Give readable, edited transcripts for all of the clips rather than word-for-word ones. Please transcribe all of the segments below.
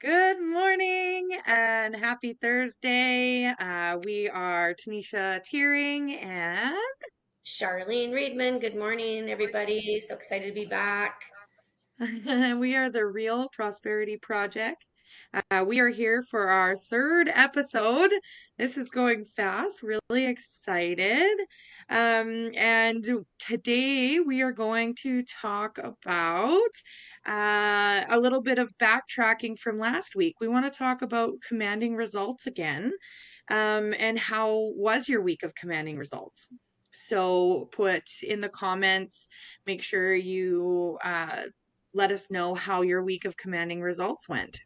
Good morning and happy Thursday. We are Tanisha Tearing and Charlene Reedman, good morning, everybody. So excited to be back. we are the Real Prosperity Project. We are here for our third episode. This is going fast, really excited. And today we are going to talk about a little bit of backtracking from last week. We want to talk about commanding results again. And how was your week of commanding results? So put in the comments, make sure you let us know how your week of commanding results went.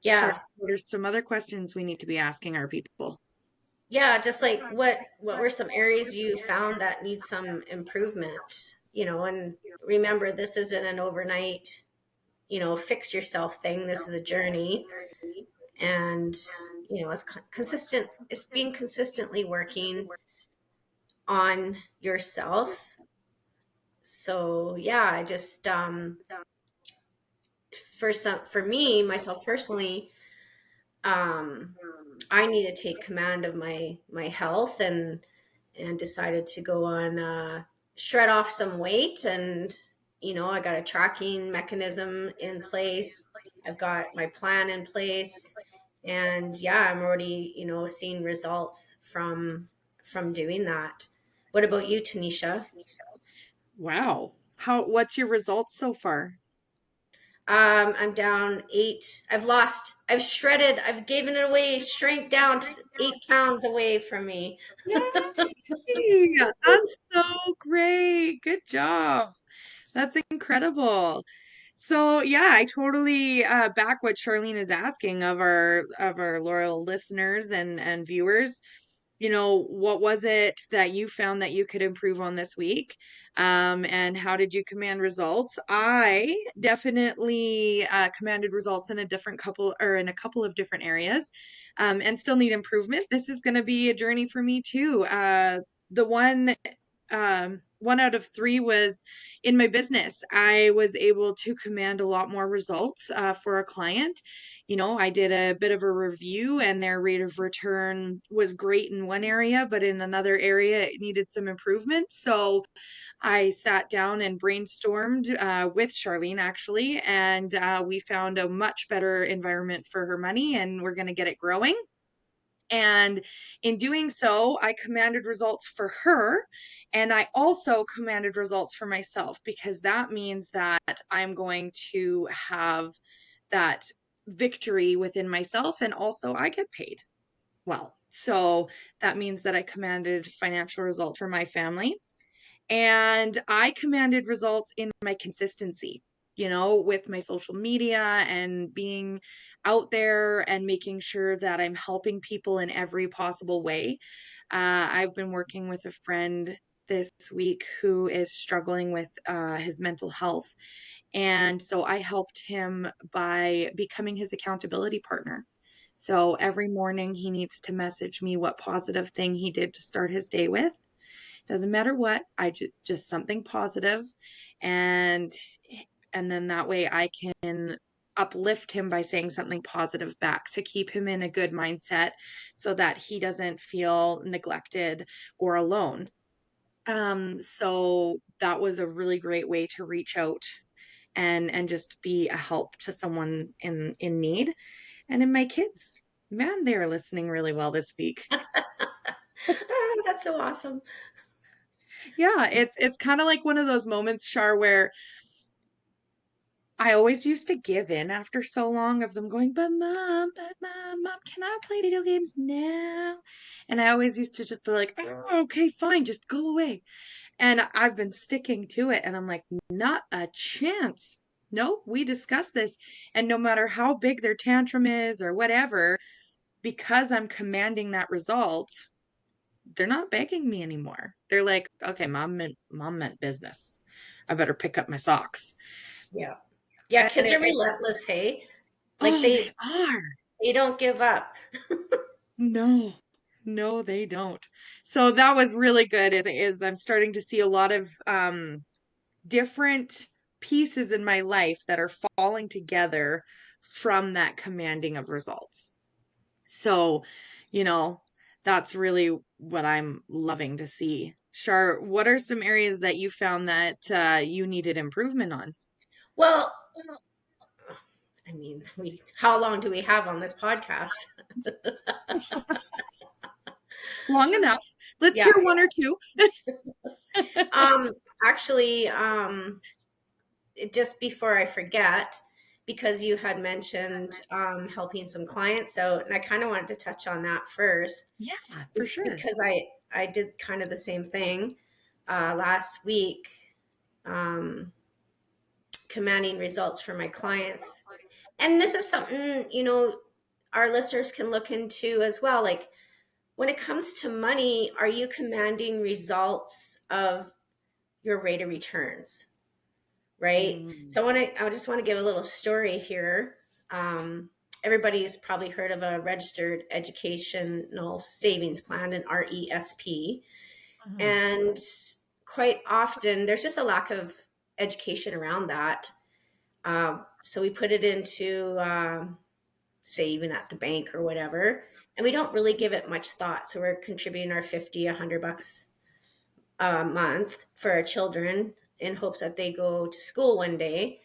Sure. Yeah, There's some other questions we need to be asking our people. yeah, just like what were some areas you found that need some improvement? And remember this isn't an overnight, fix yourself thing. This is a journey and it's consistent it's being consistently working on yourself. So, yeah, I just for me myself personally, um I need to take command of my health and decided to go on shred off some weight. And I got a tracking mechanism in place. I've got my plan in place, and yeah, I'm already seeing results from doing that. What about you, Tanisha? Wow. What's your results so far? I'm down 8. I've shredded, I've given it away, shrank down to 8 pounds away from me. Yay! That's so great. Good job. That's incredible. So yeah, I totally back what Charlene is asking of our loyal listeners and viewers. What was it that you found that you could improve on this week? And how did you command results? I definitely commanded results in a different couple or in a couple of different areas, and still need improvement. This is going to be a journey for me too. The one out of three was in my business. I was able to command a lot more results for a client. I did a bit of a review, and their rate of return was great in one area, but in another area, it needed some improvement. So I sat down and brainstormed with Charlene, actually, and we found a much better environment for her money, and we're going to get it growing. And in doing so, I commanded results for her. And I also commanded results for myself because that means that I'm going to have that victory within myself. And also, I get paid well. So that means that I commanded financial results for my family. And I commanded results in my consistency, with my social media and being out there and making sure that I'm helping people in every possible way. I've been working with a friend this week who is struggling with his mental health. And so I helped him by becoming his accountability partner. So every morning he needs to message me what positive thing he did to start his day with. Doesn't matter what, just something positive, and and then that way I can uplift him by saying something positive back to keep him in a good mindset so that he doesn't feel neglected or alone. So that was a really great way to reach out and just be a help to someone in need. And in my kids, man, they're listening really well this week. Ah, that's so awesome. Yeah, it's kind of like one of those moments, Char, where I always used to give in after so long of them going, mom, can I play video games now? And I always used to just be like, oh, okay, fine, just go away. And I've been sticking to it. And I'm like, not a chance. No, we discussed this. And no matter how big their tantrum is or whatever, because I'm commanding that result, they're not begging me anymore. They're like, okay, mom meant business. I better pick up my socks. Yeah. Yeah, And kids are it's, relentless, hey? Like oh, they they are. they don't give up. No, no, they don't. So that was really good. Is I'm starting to see a lot of different pieces in my life that are falling together from that commanding of results. So, you know, that's really what I'm loving to see. Shar, what are some areas that you found that you needed improvement on? Well, I mean, we how long do we have on this podcast? Long enough. Let's Yeah. hear one or two. Um, actually, just before I forget, because you had mentioned helping some clients out, and I kind of wanted to touch on that first Yeah, for sure. because I did kind of the same thing last week, um, commanding results for my clients, and this is something our listeners can look into as well. Like when it comes to money, are you commanding results of your rate of returns? Right. Mm. So I just want to give a little story here. Everybody's probably heard of a registered educational savings plan, an RESP. Mhm. And quite often there's just a lack of education around that. So we put it into, say, even at the bank or whatever, and we don't really give it much thought. So we're contributing our 50, $100 a month for our children in hopes that they go to school one day.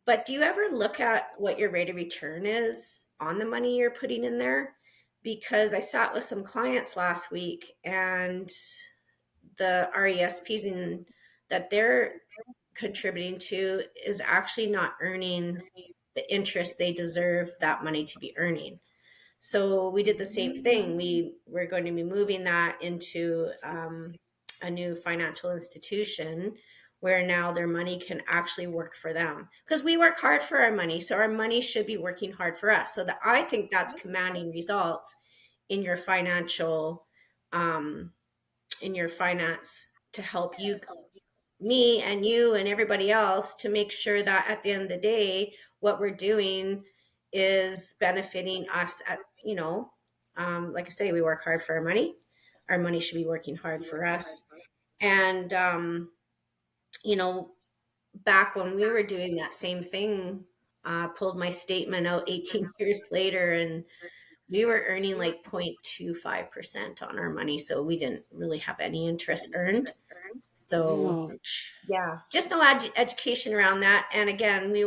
But do you ever look at what your rate of return is on the money you're putting in there? Because I sat with some clients last week and the RESPs that they're contributing to is actually not earning the interest they deserve that money to be earning. So we did the same thing. We were going to be moving that into a new financial institution where now their money can actually work for them, because we work hard for our money, so our money should be working hard for us. So that, I think that's commanding results in your financial, um, in your finance, to help you, me and you and everybody else, to make sure that at the end of the day what we're doing is benefiting us. At like I say, we work hard for our money should be working hard for us. And you know back when we were doing that same thing, pulled my statement out 18 years later, and we were earning like 0.25% on our money, so we didn't really have any interest earned. So Ouch. yeah, just no education around that. And again, Mm. we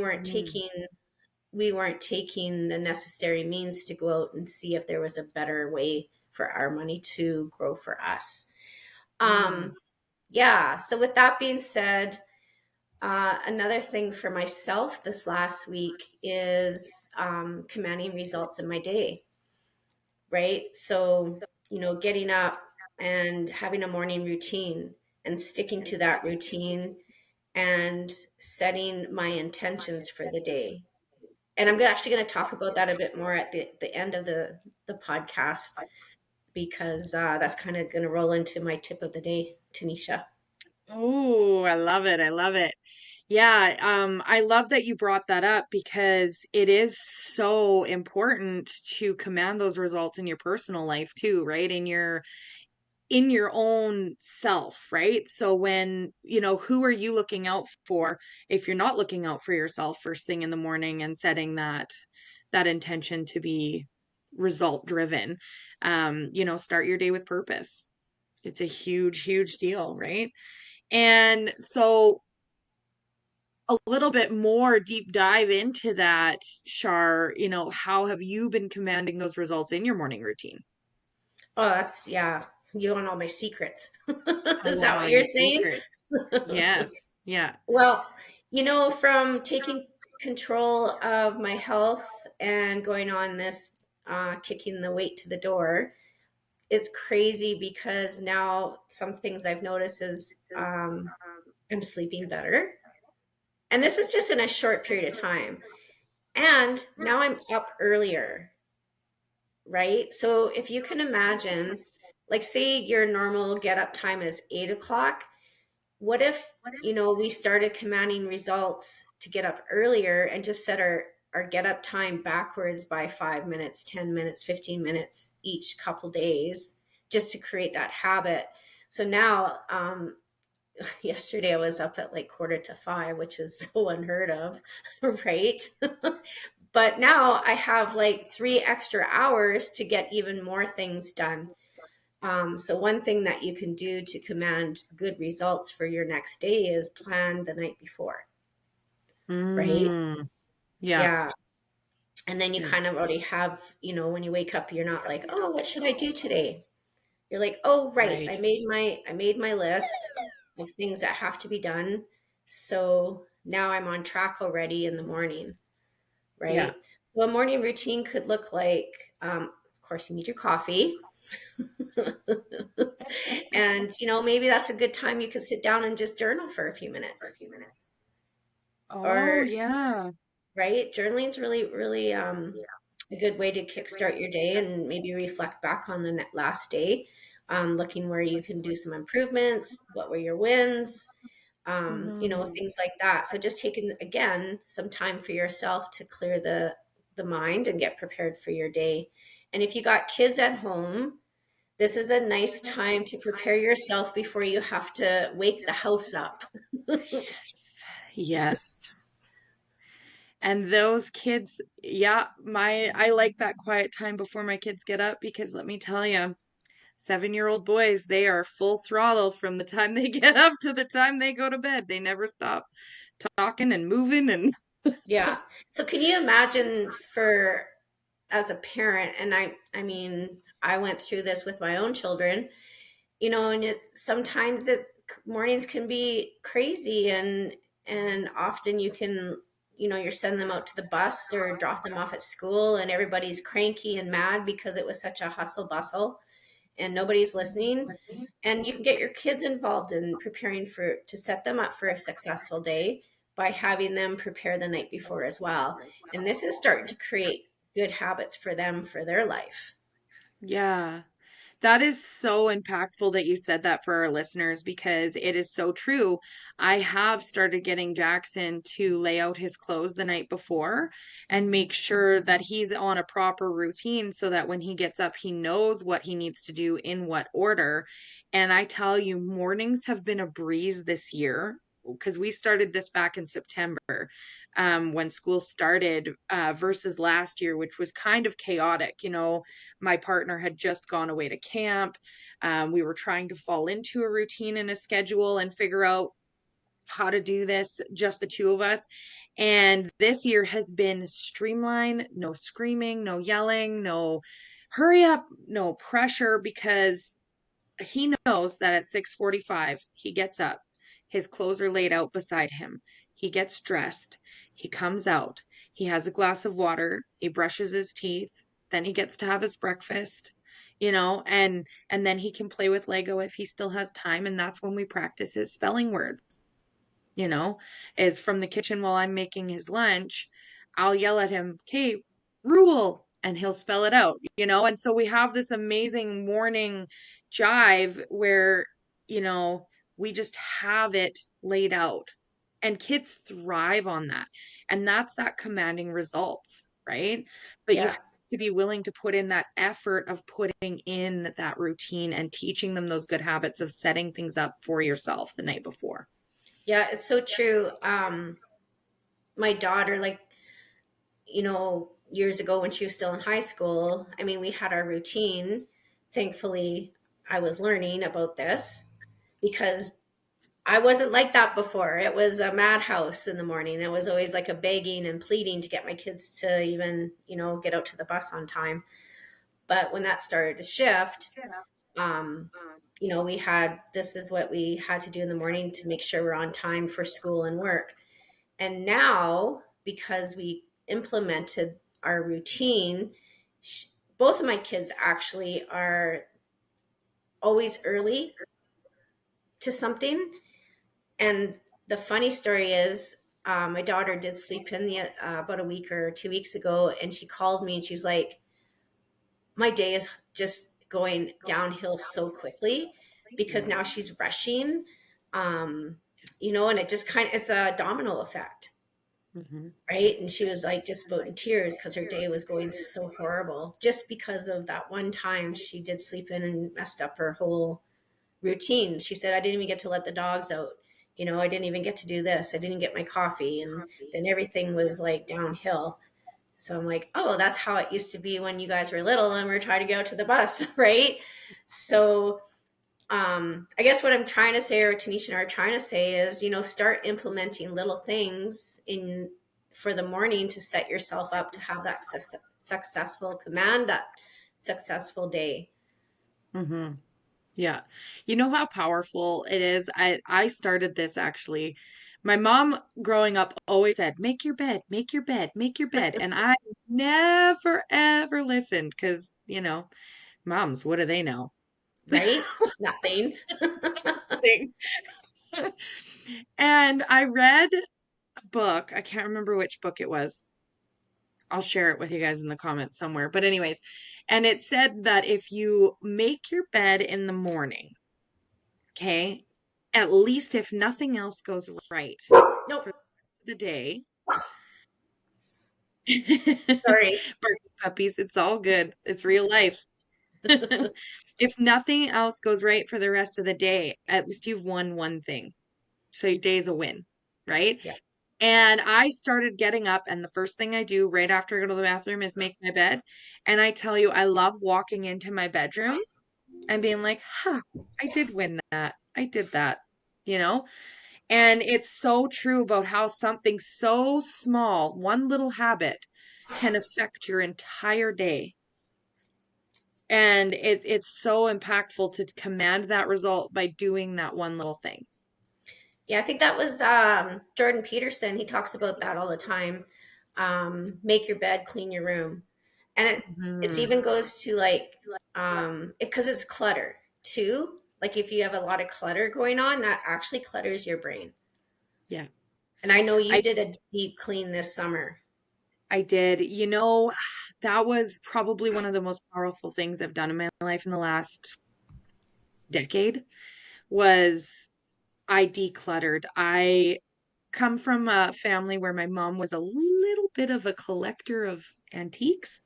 weren't taking the necessary means to go out and see if there was a better way for our money to grow for us. Mm. Um, yeah. So with that being said, another thing for myself this last week is commanding results in my day. Right. So getting up and having a morning routine and sticking to that routine and setting my intentions for the day. And I'm actually going to talk about that a bit more at the end of the podcast, because that's kind of going to roll into my tip of the day, Tanisha. Oh, I love it. I love it. Yeah, I love that you brought that up because it is so important to command those results in your personal life too, right? In your own self, right? So when, who are you looking out for if you're not looking out for yourself first thing in the morning and setting that intention to be result driven? Start your day with purpose. It's a huge, huge deal, right? And so a little bit more deep dive into that, Shar, how have you been commanding those results in your morning routine? Oh, that's, yeah. You want all my secrets. I Is want that all what your you're saying? secrets. Yes. Yeah. Well, from taking control of my health and going on this, kicking the weight to the door, it's crazy because now some things I've noticed is I'm sleeping better. And this is just in a short period of time. And now I'm up earlier, right? So if you can imagine, like, say your normal get up time is 8 o'clock. What if, we started commanding results to get up earlier and just set our get up time backwards by 5 minutes, 10 minutes, 15 minutes each couple days, just to create that habit. So now, yesterday I was up at like 4:45, which is so unheard of, right? But now I have like 3 extra hours to get even more things done. So one thing that you can do to command good results for your next day is plan the night before, right? Mm, yeah. Yeah. And then you Yeah. kind of already have, when you wake up, you're not like, oh, what should I do today? You're like, oh, right, Right. I made my list of things that have to be done. So now I'm on track already in the morning, Yeah. right? So a morning routine could look like, of course, you need your coffee. And, maybe that's a good time you could sit down and just journal for a few minutes. Oh, Or, yeah. right, journaling's really, really a good way to kickstart your day and maybe reflect back on the last day, looking where you can do some improvements, what were your wins, Hmm. things like that. So just taking, again, some time for yourself to clear the mind and get prepared for your day. And if you got kids at home, this is a nice time to prepare yourself before you have to wake the house up. Yes. Yes. And those kids, yeah, I like that quiet time before my kids get up because let me tell you, 7-year-old boys, they are full throttle from the time they get up to the time they go to bed. They never stop talking and moving and Yeah. So can you imagine for as a parent, and I mean, I went through this with my own children, and sometimes mornings can be crazy, and often you can, you're sending them out to the bus or drop them off at school, and everybody's cranky and mad because it was such a hustle bustle and nobody's listening. And you can get your kids involved in preparing to set them up for a successful day by having them prepare the night before as well. And this is starting to create good habits for them for their life. yeah. That is so impactful that you said that for our listeners because it is so true. I have started getting Jackson to lay out his clothes the night before and make sure that he's on a proper routine so that when he gets up, he knows what he needs to do in what order. And I tell you, mornings have been a breeze this year because we started this back in September when school started versus last year, which was kind of chaotic. My partner had just gone away to camp. We were trying to fall into a routine and a schedule and figure out how to do this, just the two of us. And this year has been streamlined, no screaming, no yelling, no hurry up, no pressure, because he knows that at 6:45 he gets up. His clothes are laid out beside him. He gets dressed. He comes out. He has a glass of water. He brushes his teeth. Then he gets to have his breakfast, and then he can play with Lego if he still has time, and that's when we practice his spelling words you know, is from the kitchen while I'm making his lunch. I'll yell at him, "Okay, rule," and he'll spell it out. And so we have this amazing morning jive where, you know, we just have it laid out. And kids thrive on that. And that's that commanding results, right? But you have Yeah. to be willing to put in that effort of putting in that routine and teaching them those good habits of setting things up for yourself the night before. Yeah, it's so true. My daughter, like, years ago when she was still in high school, I mean, we had our routine. Thankfully, I was learning about this because I wasn't like that before. It was a madhouse in the morning. It was always like a begging and pleading to get my kids to even, get out to the bus on time. But when that started to shift, um, we had this is what we had to do in the morning to make sure we're on time for school and work. And now, because we implemented our routine, both of my kids actually are always early to something. And the funny story is, my daughter did sleep in about a week or 2 weeks ago, and she called me and she's like, "My day is just going downhill so quickly because now she's rushing." Um, and it just it's a domino effect, Mhm. right? And she was like just about in tears because her day was going so horrible just because of that one time she did sleep in and messed up her whole routine. She said, I didn't even get to let the dogs out. I didn't even get to do this. I didn't get my coffee. And then everything was like downhill. So I'm like, oh, that's how it used to be when you guys were little and we're trying to go to the bus, right? So I guess what I'm trying to say, or Tanisha and I are trying to say, is start implementing little things in for the morning to set yourself up to have that successful command, that successful day. Hmm. Yeah. You know how powerful it is? I started this actually. My mom growing up always said, "Make your bed, make your bed, make your bed." And I never ever listened because, moms, what do they know? Right? Nothing. Thing. And I read a book. I can't remember which book it was. I'll share it with you guys in the comments somewhere. But anyways, and it said that if you make your bed in the morning, okay, at least if nothing else goes right Nope. for the rest of the day, Sorry. barking puppies, it's all good. It's real life. If nothing else goes right for the rest of the day, at least you've won one thing. So your day's a win, right? Yeah. And I started getting up, and the first thing I do right after I go to the bathroom is make my bed. And I tell you, I love walking into my bedroom and being like, huh, I did win that. I did that, you know? And it's so true about how something so small, one little habit, can affect your entire day. And it's so impactful to command that result by doing that one little thing. Yeah, I think that was Jordan Peterson. He talks about that all the time. Make your bed, clean your room, and it Mhm. even goes to like because it's clutter too. Like if you have a lot of clutter going on, that actually clutters your brain. Yeah. And I know you I did a deep clean this summer. I did. That was probably one of the most powerful things I've done in my life in the last decade was I decluttered. I come from a family where my mom was a little bit of a collector of antiques.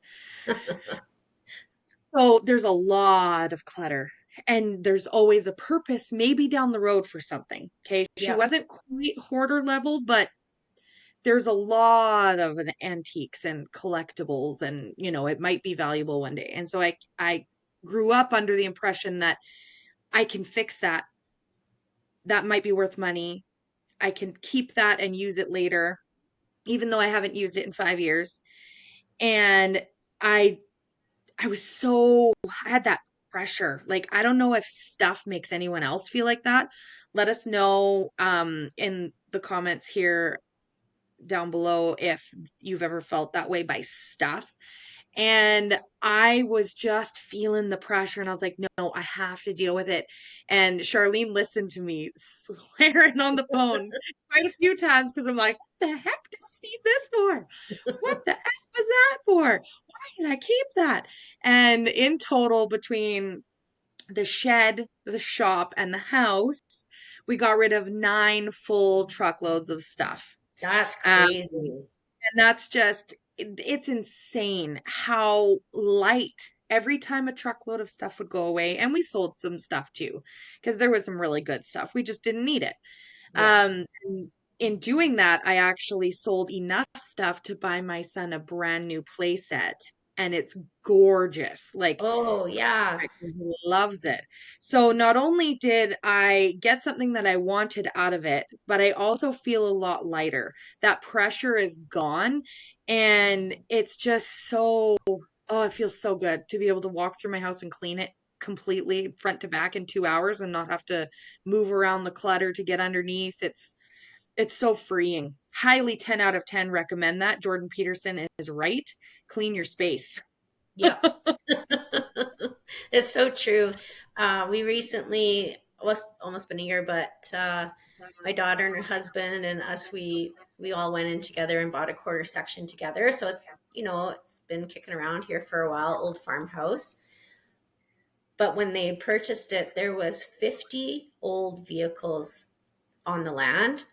So there's a lot of clutter and there's always a purpose, maybe down the road for something. Okay. She Yep. wasn't quite hoarder level, but there's a lot of antiques and collectibles and it might be valuable one day. And so I grew up under the impression that I can fix that. That might be worth money. I can keep that and use it later, even though I haven't used it in 5 years. And I I was so I had that pressure. Like I don't know if stuff makes anyone else feel like that. Let us know in the comments here down below if you've ever felt that way by stuff. And I was just feeling the pressure and I was like, no, I have to deal with it. And Charlene listened to me swearing on the phone quite a few times because I'm like, what the heck do I need this for? What the F was that for? Why did I keep that? And in total, between the shed, the shop, and the house, we got rid of 9 full truckloads of stuff. That's Um, crazy. and that's just, it's insane how light every time a truckload of stuff would go away. And we sold some stuff too, because there was some really good stuff. We just didn't need it. Yeah. And in doing that, I actually sold enough stuff to buy my son a brand new play set. And it's gorgeous. Like, Oh yeah. he loves it. So not only did I get something that I wanted out of it, but I also feel a lot lighter. That pressure is gone and it's just oh, it feels so good to be able to walk through my house and clean it completely front to back in 2 hours and not have to move around the clutter to get underneath. It's so freeing. Highly 10 out of 10 recommend that. Jordan Peterson is right. Clean your space. Yep. It's so true. We recently, was almost been a year, but my daughter and her husband and us, we all went in together and bought a quarter section together. So it's been kicking around here for a while, old farmhouse. But when they purchased it, there was 50 old vehicles on the land,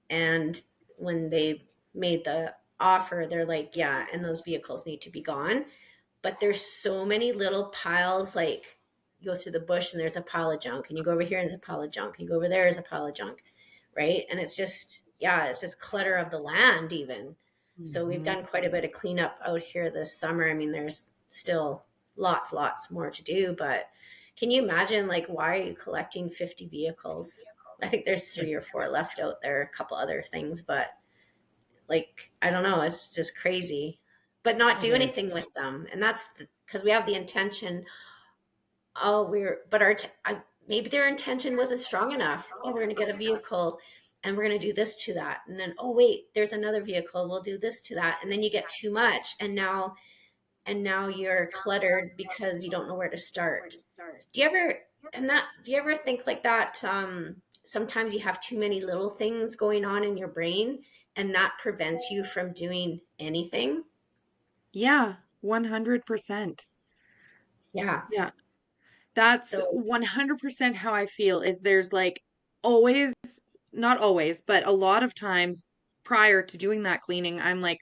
and when they made the offer, they're like, yeah, and those vehicles need to be gone. But there's so many little piles, like go through the bush and there's a pile of junk, and you go over here and there's a pile of junk, and you go over there, there's a pile of junk, right? And it's just, yeah, it's just clutter of the land even. So we've Hmm. done quite a bit of cleanup out here this summer. I mean, there's still lots more to do, but can you imagine, like, why are you collecting 50 vehicles? I think there's 3 or 4 left out there, a couple other things, but like, I don't know, it's just crazy. But not It do is. anything with them. And that's because we have the intention, oh, but maybe their intention wasn't strong enough. Oh, we're going to get a vehicle and we're going to do this to that. And then, oh, wait, there's another vehicle. We'll do this to that. And then you get too much. And now you're cluttered because you don't know where to start. Do you ever, do you ever think like that? Sometimes you have too many little things going on in your brain and that prevents you from doing anything. Yeah, 100%. Yeah. Yeah. That's So, 100% how I feel is there's like always, not always, but a lot of times prior to doing that cleaning, I'm like,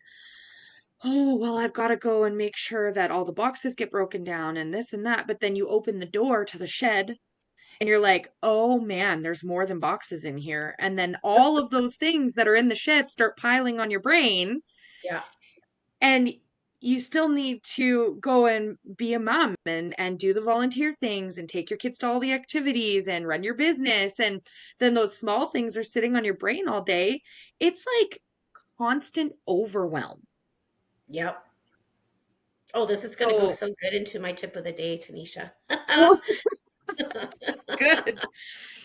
oh, well, I've got to go and make sure that all the boxes get broken down and this and that. But then you open the door to the shed and you're like, oh man, there's more than boxes in here. And then all of those things that are in the shed start piling on your brain. yeah. And you still need to go and be a mom and do the volunteer things and take your kids to all the activities and run your business. And then those small things are sitting on your brain all day. It's like constant overwhelm. Yep. Oh, this is going to go So, so good into my tip of the day, Tanisha. oh, good.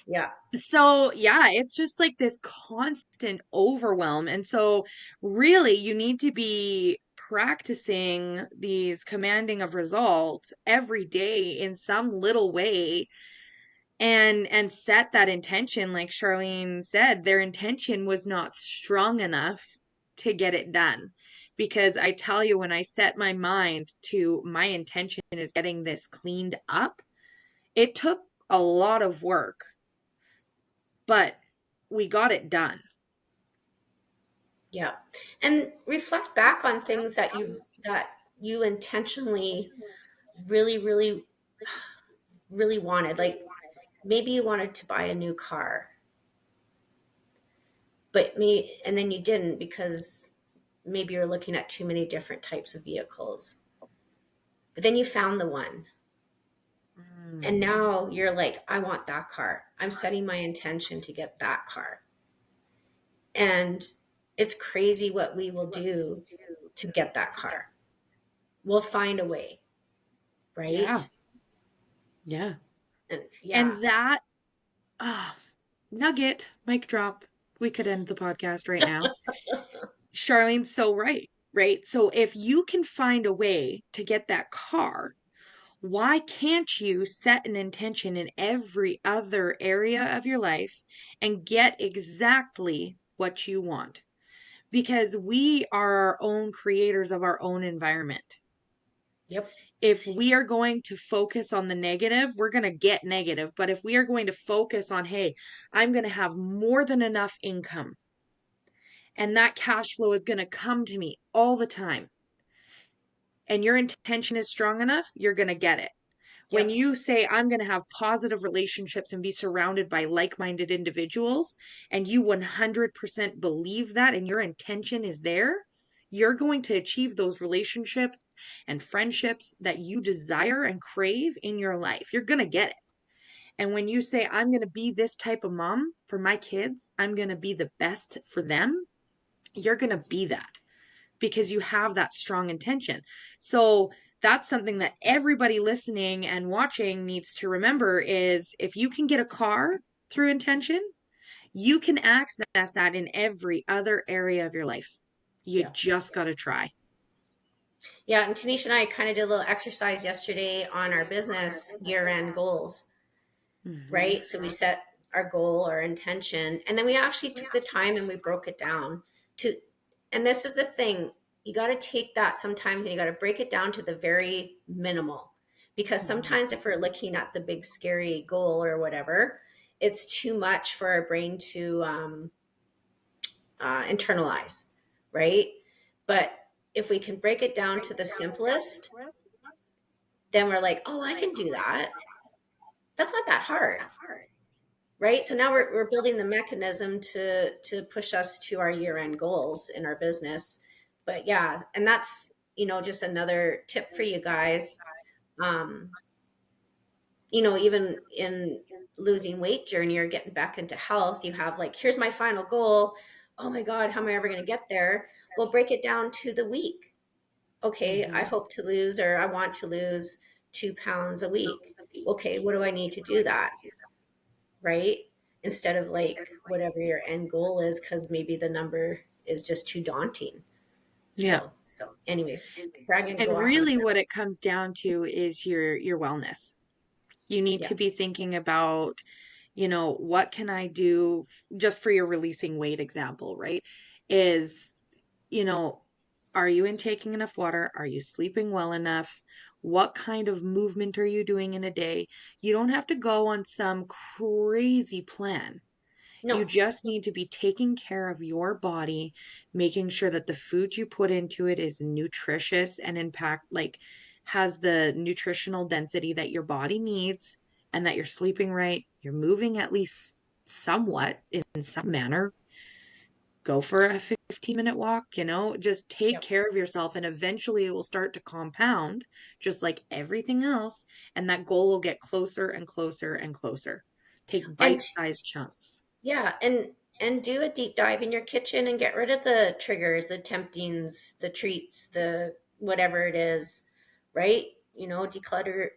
Yeah. So, yeah, it's just like this constant overwhelm. And so, really, you need to be practicing these commanding of results every day in some little way and set that intention. Like Charlene said, their intention was not strong enough to get it done. Because I tell you, when I set my mind to my intention is getting this cleaned up, it took a lot of work, but we got it done. Yeah. And reflect back on things that you intentionally really really wanted. Like, maybe you wanted to buy a new car, and then you didn't because maybe you're looking at too many different types of vehicles. But then you found the one. Mm, And now you're like, I want that car. I'm setting my intention to get that car. And it's crazy what we will do to get that car. We'll find a way, yeah, right? yeah. And yeah, And that, ah, nugget, mic drop. We could end the podcast right now. Charlene's so right, right? So if you can find a way to get that car, why can't you set an intention in every other area of your life and get exactly what you want? Because we are our own creators of our own environment. yep, If we are going to focus on the negative, we're going to get negative. But if we are going to focus on, hey, I'm going to have more than enough income and that cash flow is going to come to me all the time, and your intention is strong enough, you're going to get it. When yep, you say, I'm going to have positive relationships and be surrounded by like minded individuals, and you 100% believe that and your intention is there, you're going to achieve those relationships and friendships that you desire and crave in your life. You're going to get it. And when you say, I'm going to be this type of mom for my kids, I'm going to be the best for them, you're going to be that because you have that strong intention. So that's something that everybody listening and watching needs to remember is if you can get a car through intention, you can access that in every other area of your life. You yeah. just got to try. Yeah, and Tanisha and I kind of did a little exercise yesterday on our business year-end goals, Hmm. right? So we set our goal, our intention, and then we actually took the time and we broke it down to, and this is the thing, you got to take that sometimes and you got to break it down to the very minimal. Because Hmm. sometimes if we're looking at the big scary goal or whatever, it's too much for our brain to internalize, right? But if we can break it down to the simplest, then we're like, oh, I can do that. That's not that hard, right? So now we're building the mechanism to push us to our year-end goals in our business. But yeah, and that's, just another tip for you guys. Um, Even in losing weight journey or getting back into health, you have like, here's my final goal. Oh my God, how am I ever going to get there? Well, break it down to the week. Okay, I Hmm. hope to lose, or I want to lose 2 pounds a week. Okay, what do I need to do that? Right? Instead of like whatever your end goal is, because maybe the number is just too daunting. Yeah. So, anyways, I'm going to And go off on a really what it comes down to is your wellness. You need yeah. to be thinking about, what can I do just for your releasing weight example, right? Is, you know, are you intaking enough water? Are you sleeping well enough? What kind of movement are you doing in a day? You don't have to go on some crazy plan. You No, just need to be taking care of your body, making sure that the food you put into it is nutritious and impact like has the nutritional density that your body needs and that you're sleeping right, you're moving at least somewhat in some manner. Go for a 15-minute walk, just take yep. care of yourself and eventually it will start to compound just like everything else and that goal will get closer and closer and closer. Take And bite-sized chunks. yeah, and do a deep dive in your kitchen and get rid of the triggers, the temptings, the treats, the whatever it is, right? Declutter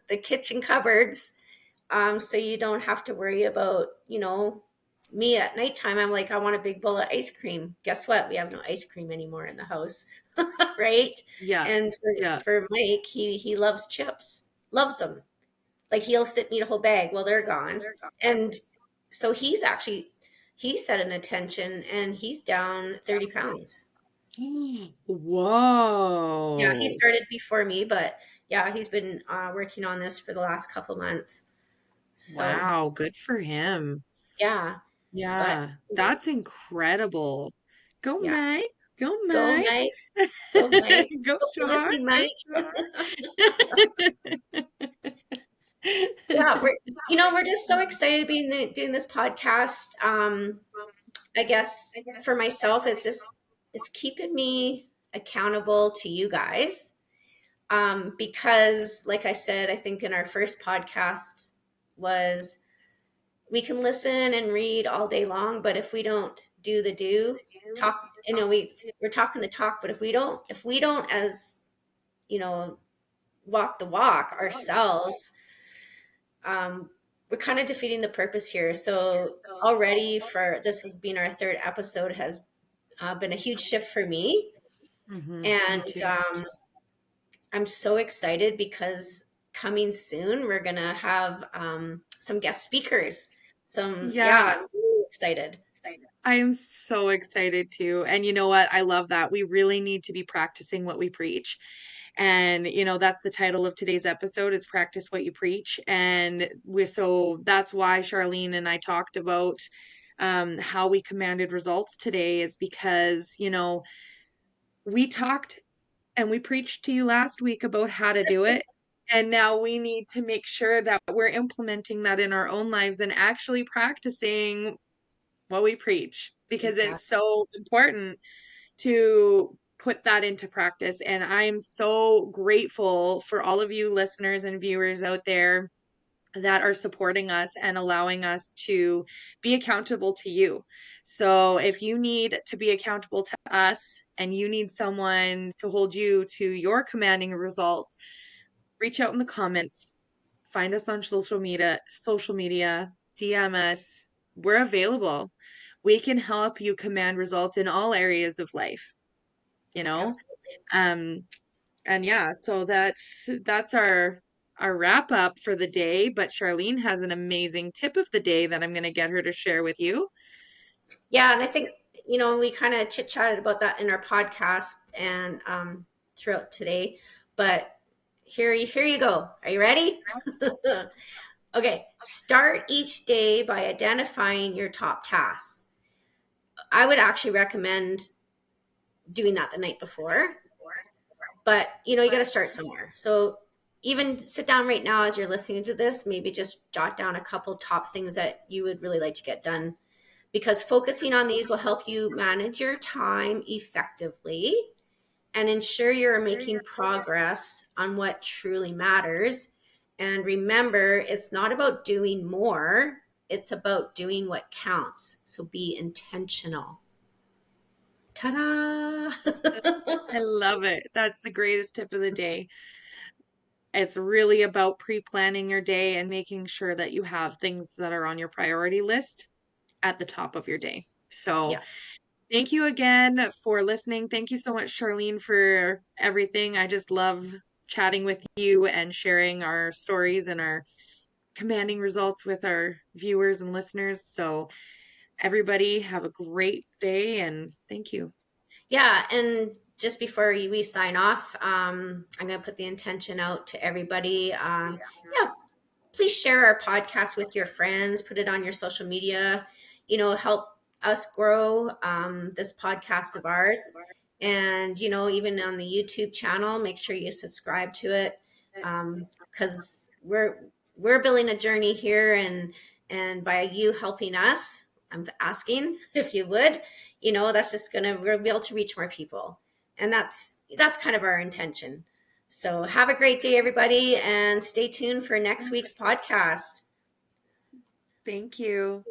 the kitchen cupboards, so you don't have to worry about, me at nighttime. I'm like, I want a big bowl of ice cream. Guess what? We have no ice cream anymore in the house, right? Yeah. And Yeah. for Mike, he loves chips, loves them. Like he'll sit and eat a whole bag. Well, they're gone. And so he set an intention and he's down 30 pounds. Yeah, he Whoa. started before me, but yeah, he's been working on this for the last couple months. So Wow. Good for him. yeah, but Yeah. That's incredible. Go, yeah, Mike. Go, go Mike. Mike, go Mike, Go, go Shar. listening Go, Mike. Shar. Yeah, we're just so excited to be doing this podcast. I guess for myself, it's keeping me accountable to you guys. Because like I said, I think in our first podcast was we can listen and read all day long, but if we don't do the do, talk, we're talking the talk, but if we don't as, you know, walk the walk ourselves, um, we're kind of defeating the purpose here. So already for this has been our third episode has been a huge shift for me. Me And too. I'm so excited because coming soon, we're going to have some guest speakers. Yeah, Yeah. I'm really excited. I am so excited too. And you know what? I love that. We really need to be practicing what we preach. And that's the title of today's episode is practice what you preach. And that's why Charlene and I talked about how we commanded results today is because, we talked and we preached to you last week about how to do it. And now we need to make sure that we're implementing that in our own lives and actually practicing what we preach because it's Exactly. so important to put that into practice. And I'm so grateful for all of you listeners and viewers out there that are supporting us and allowing us to be accountable to you. So if you need to be accountable to us and you need someone to hold you to your commanding results, reach out in the comments, find us on social media, DM us. We're available. We can help you command results in all areas of life, you know? Absolutely. Um, and yeah, so that's our wrap up for the day, but Charlene has an amazing tip of the day that I'm going to get her to share with you. Yeah, and I think, we kind of chit chatted about that in our podcast and throughout today. But here you go. Are you ready? Okay. Start each day by identifying your top tasks. I would actually recommend doing that the night before, but you got to start somewhere. So even sit down right now as you're listening to this, maybe just jot down a couple top things that you would really like to get done, because focusing on these will help you manage your time effectively and ensure you're making progress on what truly matters. And remember, it's not about doing more, it's about doing what counts. So be intentional. Ta da! I love it. That's the greatest tip of the day. It's really about pre-planning your day and making sure that you have things that are on your priority list at the top of your day. So, Yeah. thank you again for listening. Thank you so much, Charlene, for everything. I just love chatting with you and sharing our stories and our commanding results with our viewers and listeners. So, everybody, have a great day and thank you. Yeah, and just before we sign off, I'm going to put the intention out to everybody. Yeah, please share our podcast with your friends, put it on your social media, help us grow this podcast of ours. And, even on the YouTube channel, make sure you subscribe to it, because we're building a journey here, and by you helping us, I'm asking if you would, that's just gonna we'll be able to reach more people, and that's kind of our intention. So have a great day, everybody, and stay tuned for next week's podcast. Thank you.